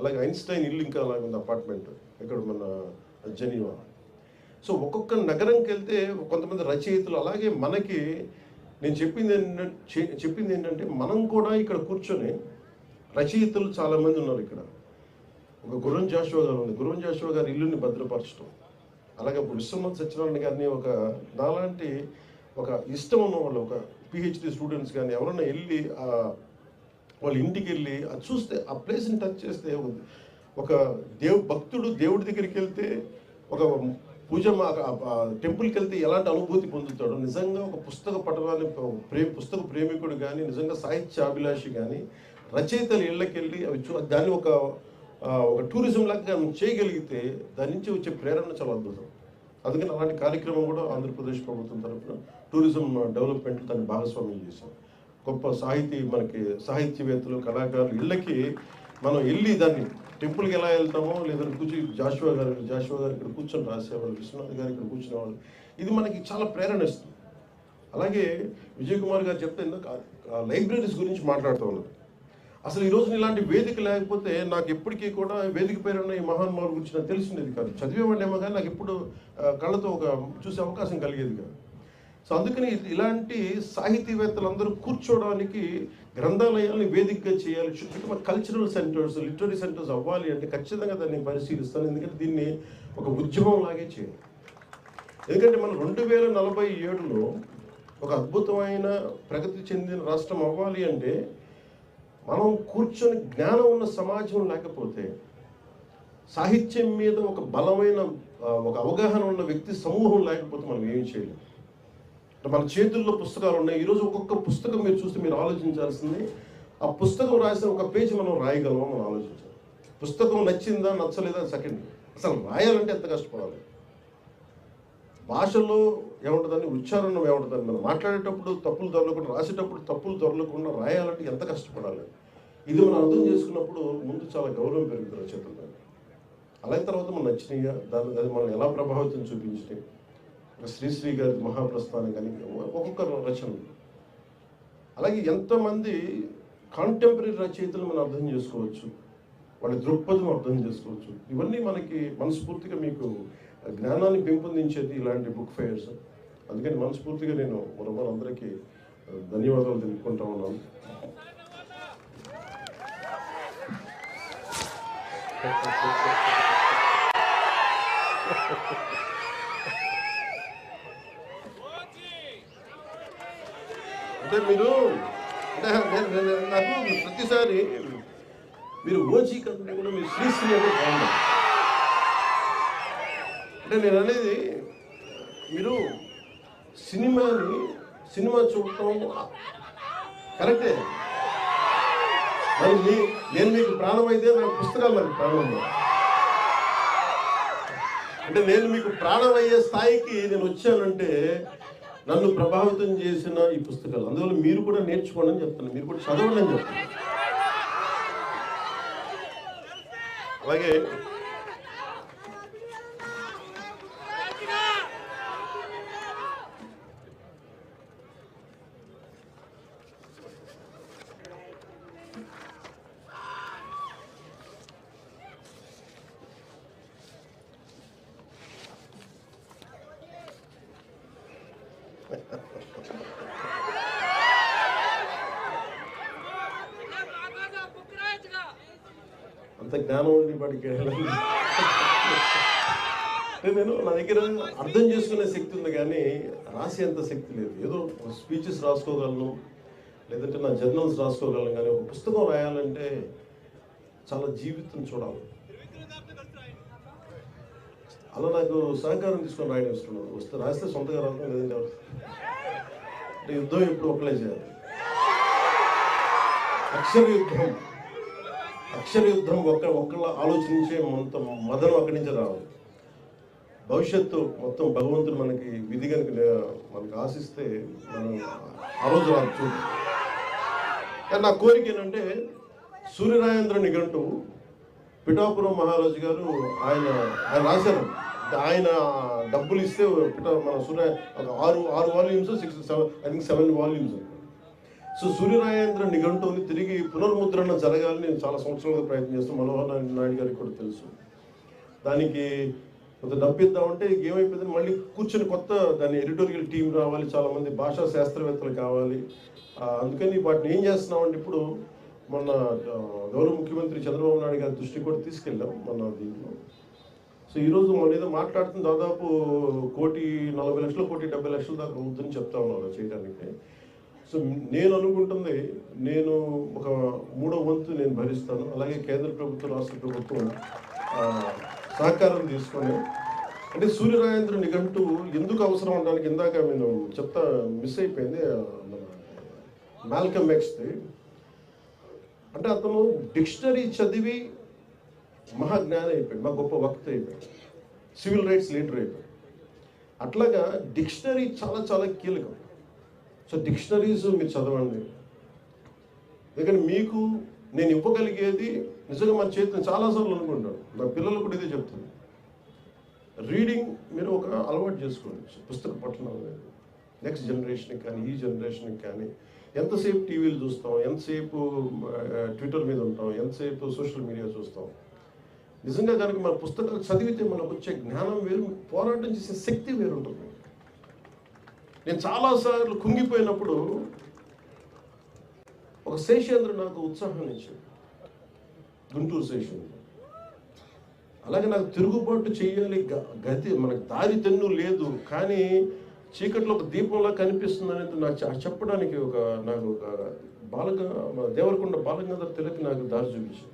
అలాగే ఐన్స్టైన్ ఇల్లు ఇంకా అలాగే ఉంది, అపార్ట్మెంట్ ఇక్కడ మన జెనీవా. సో ఒక్కొక్క నగరంకి వెళ్తే కొంతమంది రచయితలు, అలాగే మనకి నేను చెప్పింది ఏంటంటే మనం కూడా ఇక్కడ కూర్చొని రచయితలు చాలామంది ఉన్నారు ఇక్కడ. ఒక గుర్రం జాషువా గారు ఉంది, గుర్రం జాషువా గారి ఇల్లుని భద్రపరచడం. అలాగే విశ్వనాథ్ సత్యనారాయణ గారిని ఒక నాలాంటి ఒక ఇష్టం ఉన్న వాళ్ళు, ఒక పిహెచ్డి స్టూడెంట్స్ కానీ ఎవరైనా వెళ్ళి వాళ్ళ ఇంటికి వెళ్ళి అది చూస్తే, ఆ ప్లేస్ని టచ్ చేస్తే, ఒక భక్తుడు దేవుడి దగ్గరికి వెళ్తే, ఒక పూజ టెంపుల్కి వెళ్తే ఎలాంటి అనుభూతి పొందుతాడో, నిజంగా ఒక పుస్తక పఠనాన్ని పుస్తక ప్రేమికుడు కానీ, నిజంగా సాహిత్య అభిలాషి కానీ రచయితలు ఇళ్ళకి వెళ్ళి అవి దాన్ని ఒక టూరిజం లాగా చేయగలిగితే దాని నుంచి వచ్చే ప్రేరణ చాలా అద్భుతం. అందుకని అలాంటి కార్యక్రమం కూడా ఆంధ్రప్రదేశ్ ప్రభుత్వం తరఫున టూరిజం డెవలప్మెంట్ దాన్ని భాగస్వామ్యం చేశాం. గొప్ప మనకి సాహిత్యవేత్తలు, కళాకారులు ఇళ్ళకి మనం వెళ్ళి దాన్ని టెంపుల్కి ఎలా వెళ్తామో, లేదంటే జాషువా గారు ఇక్కడ కూర్చొని రాసేవాళ్ళు, విశ్వనాథ్ గారు ఇక్కడ కూర్చునేవాళ్ళు, ఇది మనకి చాలా ప్రేరణ ఇస్తుంది. అలాగే విజయ్ కుమార్ గారు చెప్తే లైబ్రరీస్ గురించి మాట్లాడుతూ ఉన్నారు. అసలు ఈరోజు ఇలాంటి వేదిక లేకపోతే నాకు ఎప్పటికీ కూడా వేదిక పేరున్న ఈ మహానుభావుల గురించి నాకు తెలిసిండేది కాదు. చదివేవాడినేమో కానీ నాకు ఎప్పుడు కళ్ళతో చూసే అవకాశం కలిగేది కాదు. సో అందుకని ఇలాంటి సాహితీవేత్తలందరూ కూర్చోవడానికి గ్రంథాలయాన్ని వేదికగా చేయాలి. చుట్టూ కల్చరల్ సెంటర్స్, లిటరీ సెంటర్స్ అవ్వాలి అంటే ఖచ్చితంగా దాన్ని పరిశీలిస్తాను. ఎందుకంటే దీన్ని ఒక ఉద్యమం లాగే చేయాలి. ఎందుకంటే మనం 2047లో ఒక అద్భుతమైన ప్రగతి చెందిన రాష్ట్రం అవ్వాలి అంటే మనం కూర్చొని జ్ఞానం ఉన్న సమాజం లేకపోతే, సాహిత్యం మీద ఒక బలమైన ఒక అవగాహన ఉన్న వ్యక్తి సమూహం లేకపోతే మనం ఏమి చేయలేం. మన చేతుల్లో పుస్తకాలు ఉన్నాయి. ఈరోజు ఒక్కొక్క పుస్తకం మీరు చూస్తే మీరు ఆలోచించాల్సింది, ఆ పుస్తకం రాసిన ఒక పేజీ మనం రాయగలమో మనం ఆలోచించాలి. పుస్తకం నచ్చిందా నచ్చలేదా సెకండ్, అసలు రాయాలంటే ఎంత కష్టపడాలి. భాషలో ఏముంటుందని, ఉచ్చారణ ఏముంటుందని, మనం మాట్లాడేటప్పుడు తప్పులు దొరలకుండా, రాసేటప్పుడు తప్పులు దొరలకుండా రాయాలంటే ఎంత కష్టపడాలి. ఇది మనం అర్థం చేసుకున్నప్పుడు ముందు చాలా గౌరవం పెరుగుతుంది చేతుల్లో. అలాగే తర్వాత మనం నచ్చినాయిగా అది మనం ఎలా ప్రభావితం చూపించినాయి. శ్రీశ్రీ గారి మహాప్రస్థానం కానీ ఒక్కొక్క రచనలు, అలాగే ఎంతమంది కాంటెంపరీ రచయితలు మనం అర్థం చేసుకోవచ్చు, వాళ్ళ దృక్పథం అర్థం చేసుకోవచ్చు. ఇవన్నీ మనకి మనస్ఫూర్తిగా మీకు జ్ఞానాన్ని పెంపొందించేది ఇలాంటి బుక్ ఫెయిర్స్. అందుకని మనస్ఫూర్తిగా నేను మరొకరందరికీ ధన్యవాదాలు తెలుపుకుంటా ఉన్నాను. అంటే మీరు నాకు ప్రతిసారి మీరు ఓజీ కంటే కూడా మీరు శ్రీశ్రీ అంటే బాగుంది. అంటే నేను అనేది, మీరు సినిమా చూడటం కరెక్టే, మరి నేను మీకు ప్రాణం అయితే నాకు పుస్తకాలు నాకు ప్రాణం. అంటే నేను మీకు ప్రాణం అయ్యే స్థాయికి నేను వచ్చానంటే నన్ను ప్రభావితం చేసిన ఈ పుస్తకాలు. అందువల్ల మీరు కూడా నేర్చుకోండి అని చెప్తాను, మీరు కూడా చదవండి అని చెప్తాను. అలాగే అంత జ్ఞానం ఉండి వాడికి నేను నా దగ్గర అర్థం చేసుకునే శక్తి ఉంది కానీ రాసేంత శక్తి లేదు. ఏదో స్పీచెస్ రాసుకోగలను, లేదంటే నా జర్నల్స్ రాసుకోగలను, కానీ ఒక పుస్తకం రాయాలంటే చాలా జీవితం చూడాలి. అలా నాకు సహకారం తీసుకొని రాయడం ఇష్టం. వస్తే రాస్తే సొంతగా రాస్తాం, లేదంటే అంటే యుద్ధం ఎప్పుడు ఒక్కలే చేయాలి. అక్షర యుద్ధం ఒక్కళ్ళ ఆలోచించే మొత్తం మదనం అక్కడి నుంచే రావాలి. భవిష్యత్తు మొత్తం భగవంతుడు మనకి విధి కనుక మనకి ఆశిస్తే మనం ఆ రోజు రాదు చూడు. కానీ నా కోరిక ఏంటంటే, సూర్యరాయేంద్ర నిఘంటువు పిఠాపురం మహారాజు గారు ఆయన రాశారు. ఆయన డబ్బులు ఇస్తే మన సూర్య 6 వాల్యూమ్స్ 7 వాల్యూమ్స్ సో సూర్యరాయేంద్ర నిఘంటువుని తిరిగి పునర్ముద్రణ జరగాలని నేను చాలా సంవత్సరాలుగా ప్రయత్నం చేస్తాను. మనోహర్ నాయుడు గారికి కూడా తెలుసు. దానికి కొంత డబ్బు ఇద్దామంటే ఏమైపోయింది, మళ్ళీ కూర్చొని కొత్త దాని ఎడిటోరియల్ టీం రావాలి, చాలామంది భాషా శాస్త్రవేత్తలు కావాలి. అందుకని వాటిని ఏం చేస్తున్నామంటే ఇప్పుడు మొన్న గౌరవ ముఖ్యమంత్రి చంద్రబాబు నాయుడు గారి దృష్టికి కూడా తీసుకెళ్ళాం మొన్న దీంట్లో. సో ఈరోజు మన ఏదో మాట్లాడుతున్న దాదాపు 1,40,00,000 1,70,00,000 దాకా అవుతుందని చెప్తా ఉన్నారు చేయడానికి. సో నేను అనుకుంటుంది, నేను ఒక 3వ వంతు నేను భరిస్తాను. అలాగే కేంద్ర ప్రభుత్వం రాష్ట్ర ప్రభుత్వం సహకారం తీసుకొని, అంటే సూర్యరాయేంద్ర నిఘంటు ఎందుకు అవసరం అనడానికి ఇందాక నేను మిస్ అయిపోయింది. మాల్కమ్ ఎక్స్ది, అంటే అతను డిక్షనరీ చదివి మహాజ్ఞాని అయిపోయాడు, మా గొప్ప వక్త అయిపోయాడు, సివిల్ రైట్స్ లీడర్ అయిపోయాడు. అట్లాగా డిక్షనరీ చాలా చాలా కీలకం. సో డిక్షనరీస్ మీరు చదవండి. ఎందుకంటే మీకు నేను ఇవ్వగలిగేది నిజంగా మన చేతిని చాలాసార్లు అనుకుంటాను, నా పిల్లలు కూడా ఇదే చెప్తాను, రీడింగ్ మీరు ఒక అలవాటు చేసుకోండి. పుస్తక పఠనం అనేది నెక్స్ట్ జనరేషన్కి కానీ ఈ జనరేషన్కి కానీ. ఎంతసేపు టీవీలు చూస్తాం, ఎంతసేపు ట్విట్టర్ మీద ఉంటాం, ఎంతసేపు సోషల్ మీడియా చూస్తాం. నిజంగా కనుక మన పుస్తకాలు చదివితే మనకు వచ్చే జ్ఞానం వేరు, పోరాటం చేసే శక్తి వేరు ఉంటుంది. నేను చాలాసార్లు కుంగిపోయినప్పుడు ఒక శేషేంద్ర నాకు ఉత్సాహం ఇచ్చాడు, గుంటూరు శేషేంద్ర. అలాగే నాకు తిరుగుబాటు చేయాలి, గతి మనకు దారి తెన్ను లేదు, కానీ చీకట్లో ఒక దీపంలా కనిపిస్తుంది అనేది నాకు చెప్పడానికి నాకు ఒక దేవరకొండ బాలగంగాధర్ తిలక్ నాకు దారి చూపించాడు.